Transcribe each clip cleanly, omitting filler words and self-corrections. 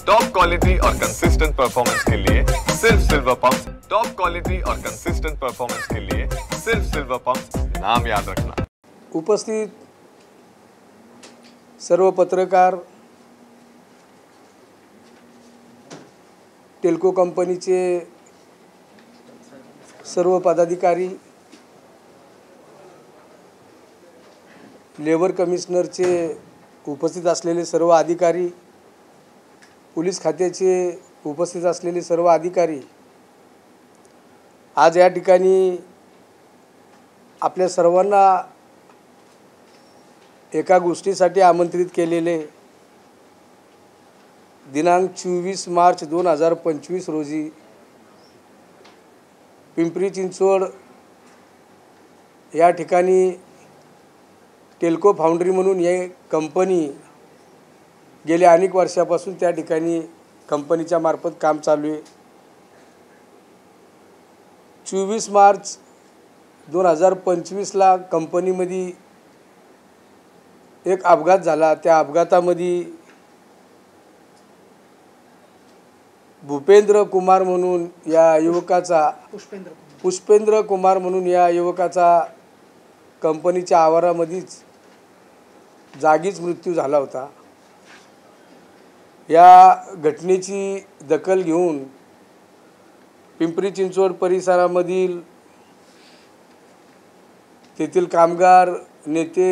Top quality और consistent performance के लिए सिर्फ सिल्वर पंप्स। टॉप क्वालिटी और कंसिस्टेंट परफॉर्मेंस के लिए सिर्फ सिल्वर पंप्स, नाम याद रखना। उपस्थित सर्व पत्रकार, टेल्को कंपनीचे सर्व पदाधिकारी, लेबर कमिशनरचे उपस्थित असलेले सर्व अधिकारी, पोलीस खात्याचे उपस्थित असलेले सर्व अधिकारी, आज या ठिकाणी आपल्या सर्वांना एका गोष्टीसाठी आमंत्रित केलेले दिनांक 24 मार्च 2025 रोजी पिंपरी चिंचवड या ठिकाणी टेल्को फाउंड्री म्हणून ही कंपनी गेल्या अनेक वर्षापासून त्या ठिकाणी कंपनीच्या मार्फत काम चालू आहे। 24 मार्च 2025 ला कंपनीमध्ये एक अपघात झाला। त्या अपघातामध्ये पुष्पेंद्र कुमार म्हणून या युवकाचा कंपनीच्या आवारामध्येच जागीच मृत्यू झाला होता। या घटनेची दखल घेऊन पिंपरी चिंचवड परिसरामधील तेथील कामगार नेते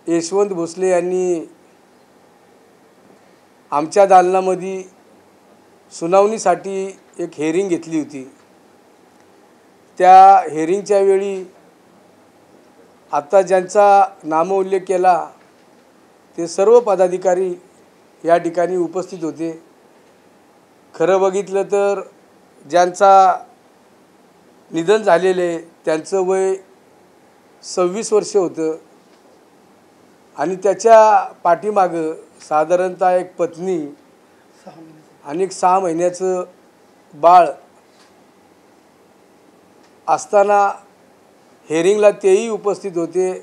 यशवंत भोसले यांनी आमच्या दालनामध्ये सुनावणीसाठी एक हेअरिंग घेतली होती। त्या हेअरिंगच्या वेळी आता ज्यांचा नामोल्लेख केला ते सर्व पदाधिकारी या ठिकाणी उपस्थित होते। खरं बघितलं तर ज्यांचा निधन झालेले त्यांचं वय 26 वर्ष होतं आणि त्याच्या पाठीमागं साधारणतः एक पत्नी आणि 6 महिन्याचं बाळ असताना हेअरिंगला तेही उपस्थित होते।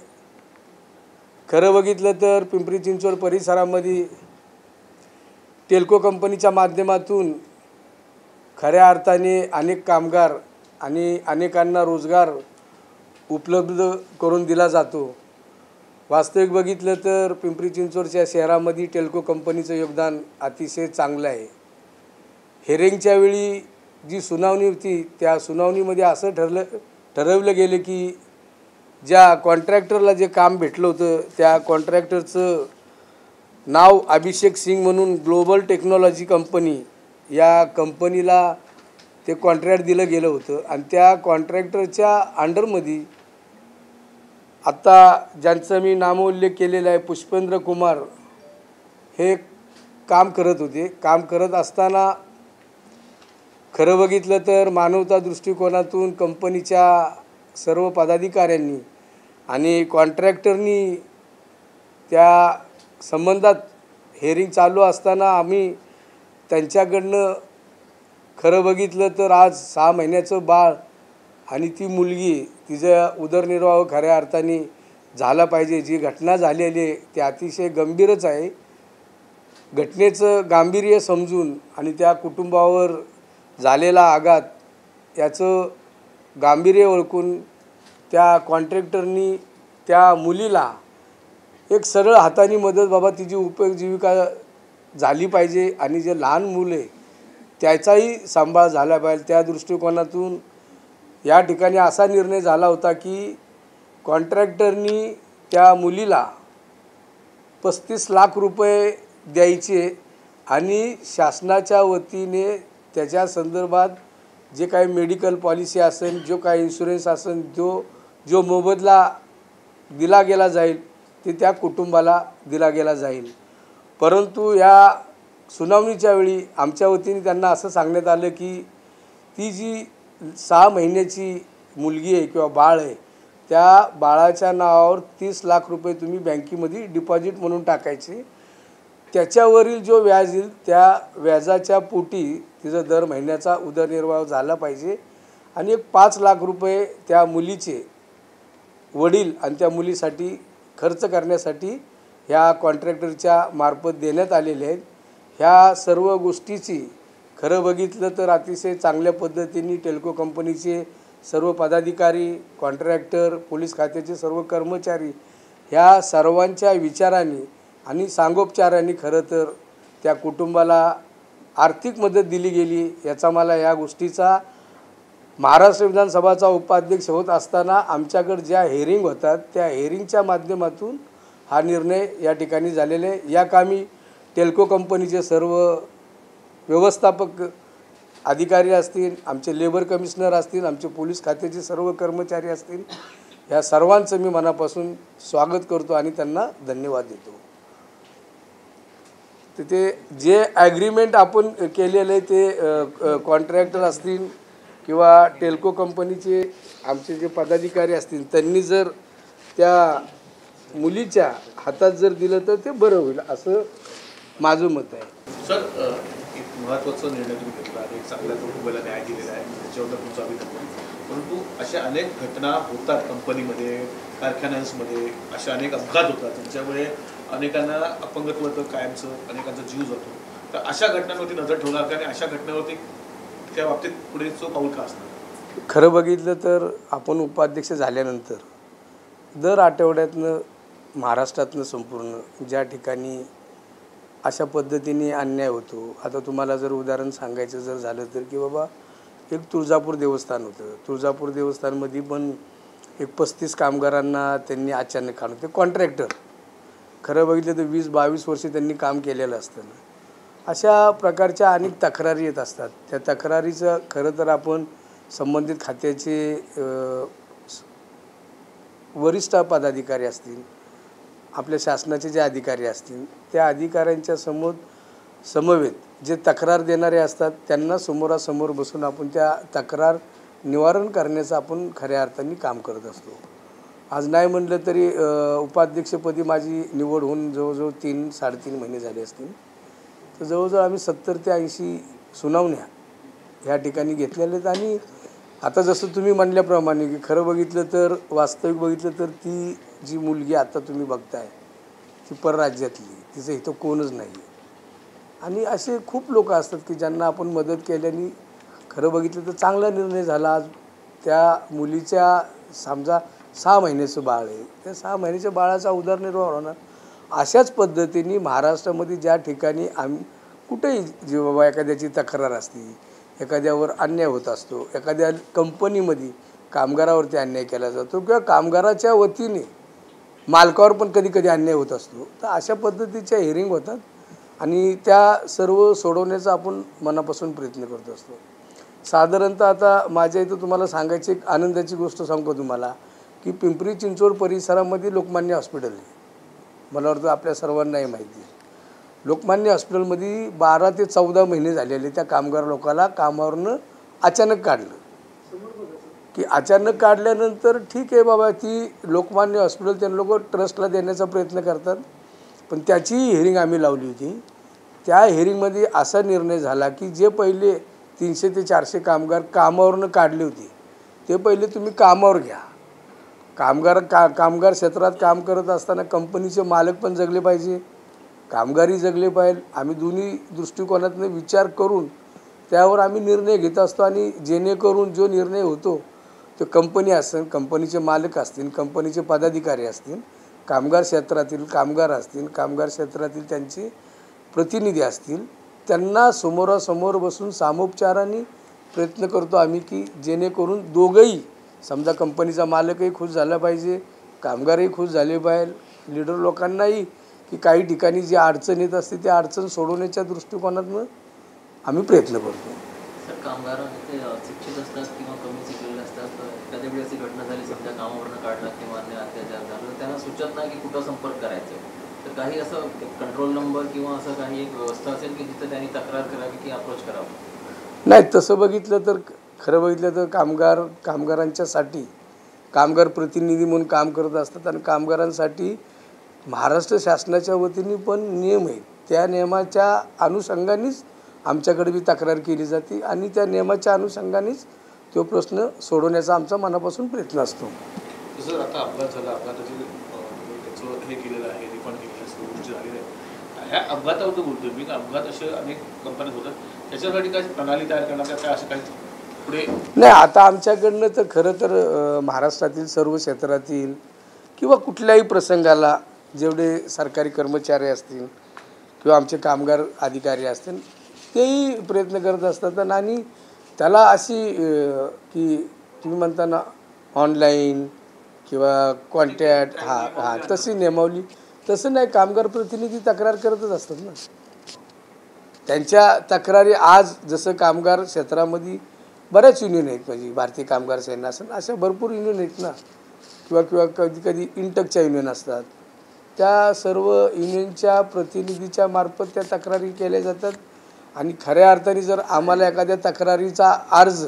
खरं बघितलं तर पिंपरी चिंचवड परिसरामध्ये टेल्को कंपनीच्या माध्यमातून खऱ्या अर्थाने अनेक कामगार आणि अनेकांना रोजगार उपलब्ध करून दिला जातो। वास्तविक बघितलं तर पिंपरी चिंचवडच्या शहरामध्ये टेल्को कंपनीचं योगदान अतिशय चांगलं आहे। हेअरिंगच्या वेळी जी सुनावणी होती त्या सुनावणीमध्ये असं ठरवलं गेलं की ज्या कॉन्ट्रॅक्टरला जे काम भेटलं होतं त्या कॉन्ट्रॅक्टरचं नाव अभिषेक सिंग म्हणून ग्लोबल टेक्नॉलॉजी कंपनी या कंपनीला ते कॉन्ट्रॅक्ट दिलं गेलं होतं आणि त्या कॉन्ट्रॅक्टरच्या अंडरमध्ये आता ज्यांचं मी नामोल्लेख केलेला आहे पुष्पेंद्र कुमार हे काम करत होते। काम करत असताना खरं बघितलं तर मानवता दृष्टिकोनातून कंपनीच्या सर्व पदाधिकाऱ्यांनी आणि कॉन्ट्रॅक्टरनी त्या संबंधात हेअरिंग चालू असताना आम्ही त्यांच्याकडनं खरं बघितलं तर आज 6 महिन्याचं बाळ आणि ती मुलगी तिचा उदरनिर्वाह खऱ्या अर्थाने झाला पाहिजे। जी घटना झालेली आहे ती अतिशय गंभीरच आहे। घटनेचं गांभीर्य समजून आणि त्या कुटुंबावर झालेला आघात याचं गांभीर्य ओळखून त्या कॉन्ट्रॅक्टरनी त्या मुलीला एक सरळ हाताने मदत बाबा तिची उपजीविका झाली पाहिजे आणि जे लहान मूल आहे त्याचाही सांभाळ झाला पाहिजे त्या दृष्टिकोनातून या ठिकाणी असा निर्णय झाला होता की कॉन्ट्रॅक्टरनी त्या मुलीला 35 लाख रुपये द्यायचे आणि शासनाच्या वतीने त्याच्या संदर्भात जे काही मेडिकल पॉलिसी असेल, जो काही इन्शुरन्स असेल, जो मोबदला दिला गेला जाईल ते त्या कुटुंबाला दिला गेला जाईल। परंतु या सुनावणीच्या वेळी आमच्या वतीने त्यांना असं सांगण्यात आलं की ती जी 6 महिन्याची मुलगी आहे किंवा बाळ आहे त्या बाळाच्या नावावर 30 लाख रुपये तुम्ही बँकेमध्ये डिपॉझिट म्हणून टाकायचे। त्याच्यावरील जो व्याज येईल त्या व्याजाच्या पोटी तिचा दर महिन्याचा उदरनिर्वाह झाला पाहिजे आणि एक 5 लाख रुपये त्या मुलीचे वडील आणि त्या मुलीसाठी खर्च करण्यासाठी ह्या कॉन्ट्रॅक्टरच्या मार्फत देण्यात आलेले आहेत। ह्या सर्व गोष्टीची खरं बघितलं तर अतिशय चांगल्या पद्धतीने टेल्को कंपनीचे सर्व पदाधिकारी, कॉन्ट्रॅक्टर, पोलीस खात्याचे सर्व कर्मचारी ह्या सर्वांच्या विचारांनी आणि सांगोपचारांनी खरं तर त्या कुटुंबाला आर्थिक मदत दिली गेली। याचा मला या गोष्टीचा महाराष्ट्र विधानसभाचा उपाध्यक्ष होत असताना आमच्याकडे ज्या हेरिंग होतात त्या हेरिंगच्या माध्यमातून हा निर्णय या ठिकाणी झालेला आहे। या कामी टेल्को कंपनीचे सर्व व्यवस्थापक अधिकारी असतील, आमचे लेबर कमिशनर असतील, आमचे पोलीस खात्याचे सर्व कर्मचारी असतील, या सर्वांचं मी मनापासून स्वागत करतो आणि त्यांना धन्यवाद देतो। तिथे जे ॲग्रीमेंट आपण केलेलं आहे ते कॉन्ट्रॅक्टर असतील किंवा टेल्को कंपनीचे आमचे जे पदाधिकारी असतील त्यांनी जर त्या मुलीच्या हातात जर दिलं तर ते बरं होईल असं माझं मत आहे। सर, एक महत्त्वाचा निर्णय तुम्ही घेतला आणि एक चांगल्या कुटुंबाला न्याय दिलेला आहे, त्याच्यावर तुमचं अभिनंदन। परंतु अशा अनेक घटना होतात कंपनीमध्ये, कारखान्यांमध्ये, अशा अनेक अपघात होतात ज्याच्यामुळे अनेकांना अपंगत्व होतं कायमचं, अनेकांचा जीव जातो। तर अशा घटनांवरती नजर ठेवणार का आणि अशा घटनांवरती त्या बाबतीत पुढेचं पाऊल का असणार? खरं बघितलं तर आपण उपाध्यक्ष झाल्यानंतर दर आठवड्यातनं महाराष्ट्रातनं संपूर्ण ज्या ठिकाणी अशा पद्धतीने अन्याय होतो, आता तुम्हाला जर उदाहरण सांगायचं जर झालं तर की बाबा एक तुळजापूर देवस्थान होतं, तुळजापूर देवस्थानमध्ये पण एक 35 कामगारांना त्यांनी अचानक काढून, ते कॉन्ट्रॅक्टर खरं बघितलं तर 20-22 वर्ष त्यांनी काम केलेलं असतं। अशा प्रकारच्या अनेक तक्रारी येत असतात। त्या तक्रारीचं खरं तर आपण संबंधित खात्याचे वरिष्ठ पदाधिकारी असतील, आपल्या शासनाचे जे अधिकारी असतील त्या अधिकाऱ्यांच्या समवेत जे तक्रार देणारे असतात त्यांना समोरासमोर बसून आपण त्या तक्रार निवारण करण्याचं आपण खऱ्या अर्थाने काम करत असतो। आज नाही म्हटलं तरी उपाध्यक्षपदी माझी निवड होऊन जवळजवळ 3-3.5 महिने झाले असतील। तर जवळजवळ आम्ही 70 ते 80 सुनावण्या ह्या ठिकाणी घेतलेल्या आहेत। आणि आता जसं तुम्ही म्हणल्याप्रमाणे की खरं बघितलं तर वास्तविक बघितलं तर ती जी मुलगी आता तुम्ही बघताय ती परराज्यातली, तिचं इथं कोणच नाही। आणि असे खूप लोक असतात की ज्यांना आपण मदत केल्याने खरं बघितलं तर चांगला निर्णय झाला। आज त्या मुलीच्या समजा 6 महिन्याचं बाळ आहे, त्या 6 महिन्याच्या बाळाचा उदरनिर्वाह होणार। अशाच पद्धतीने महाराष्ट्रामध्ये ज्या ठिकाणी आम्ही कुठेही जे बाबा एखाद्याची तक्रार असते, एखाद्यावर अन्याय होत असतो, एखाद्या कंपनीमध्ये कामगारावरती अन्याय केला जातो किंवा कामगाराच्या वतीने मालकावर पण कधी कधी अन्याय होत असतो, तर अशा पद्धतीच्या हिअरिंग होतात आणि त्या सर्व सोडवण्याचा आपण मनापासून प्रयत्न करत असतो। साधारणतः आता माझ्या इथं तुम्हाला सांगायची एक आनंदाची गोष्ट सांगतो तुम्हाला की पिंपरी चिंचवड परिसरामध्ये लोकमान्य हॉस्पिटल आहे, मला वाटतं आपल्या सर्वांनाही माहिती आहे। लोकमान्य हॉस्पिटलमध्ये 12 ते 14 महिने झालेले त्या कामगार लोकाला कामावरनं अचानक काढलं की अचानक काढल्यानंतर ठीक आहे बाबा, ती लोकमान्य हॉस्पिटल त्यांना लोक ट्रस्टला देण्याचा प्रयत्न करतात, पण त्याची हिअरिंग आम्ही लावली होती। त्या हिअरिंगमध्ये असा निर्णय झाला की जे पहिले 300 ते 400 कामगार कामावरनं काढले होते ते पहिले तुम्ही कामावर घ्या। कामगार क्षेत्रात काम करत असताना कंपनीचे मालक पण जगले पाहिजे, कामगारही जगले पाहिजे। आम्ही दोन्ही दृष्टिकोनातून विचार करून त्यावर आम्ही निर्णय घेत असतो आणि जेणेकरून जो निर्णय होतो तो कंपनी असेल, कंपनीचे मालक असतील, कंपनीचे पदाधिकारी असतील, कामगार क्षेत्रातील कामगार असतील, कामगार क्षेत्रातील त्यांचे प्रतिनिधी असतील, त्यांना समोरासमोर बसून सामोपचाराने प्रयत्न करतो आम्ही की जेणेकरून दोघंही समजा कंपनीचा मालकही खुश झाला पाहिजे, कामगारही खुश झाले पाहिजे, लीडर लोकांनाही की काही ठिकाणी जी अडचण येत असते त्या अडचण सोडवण्याच्या दृष्टिकोनातून आम्ही प्रयत्न करतो। सर, कामगार शिक्षित असतात किंवा कमी शिकलेले असतात, एखाद्या वेळी अशी घटना झाली समजा कामावरनं काढला किंवा अन्य अत्याचार झाला, त्यांना सुचत नाही की कुठं संपर्क करायचा, तर काही असं कंट्रोल नंबर किंवा असं काही एक व्यवस्था असेल की जिथं त्यांनी तक्रार करावी की अप्रोच करावं? नाही, तसं बघितलं तर खरं बघितलं तर कामगारांच्यासाठी कामगार प्रतिनिधी म्हणून काम करत असतात आणि कामगारांसाठी महाराष्ट्र शासनाच्या वतीने पण नियम आहेत, त्या नियमाच्या अनुषंगानेच आमच्याकडे बी तक्रार केली जाते आणि त्या नियमाच्या अनुषंगानेच तो प्रश्न सोडवण्याचा आमचा मनापासून प्रयत्न असतो। जर आता अपघात झाला, अपघाताची त्याचं हे केलेलं आहे, रिफंड केलेलं आहे, गोष्टी झालेल्या आहेत, ह्या अपघाताबद्दल बोलतोय मी, अपघात असे अनेक कंपन्या होतात, त्याच्यासाठी काय प्रणाली तयार करणार काय असं काही पुढे? नाही, आता आमच्याकडनं तर खरं तर महाराष्ट्रातील सर्व क्षेत्रातील किंवा कुठल्याही प्रसंगाला जेवढे सरकारी कर्मचारी असतील किंवा आमचे कामगार अधिकारी असतील तेही प्रयत्न करत असतात. आणि त्याला अशी की तुम्ही म्हणता ना ऑनलाईन किंवा कॉन्टॅक्ट तशी नेमवली तसं नाही. कामगार प्रतिनिधी तक्रार करतच असतात ना. त्यांच्या तक्रारी आज जसं कामगार क्षेत्रामध्ये बऱ्याच युनियन आहेत, म्हणजे भारतीय कामगार सेना असेल अशा भरपूर युनियन आहेत ना, किंवा कधी कधी इंटकच्या युनियन असतात. त्या सर्व युनियनच्या प्रतिनिधीच्या मार्फत त्या तक्रारी केल्या जातात. आणि खऱ्या अर्थाने जर आम्हाला एखाद्या तक्रारीचा अर्ज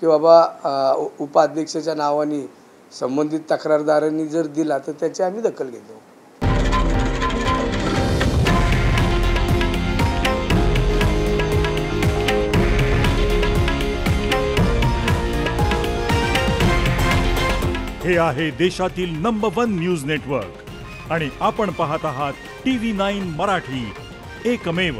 की बाबा उपाध्यक्षाच्या नावाने संबंधित तक्रारदारांनी जर दिला तर त्याची आम्ही दखल घेतो. हे आहे देशातील नंबर 1 न्यूज नेटवर्क आणि आपण पाहत आहात TV9 मराठी, एकमेव.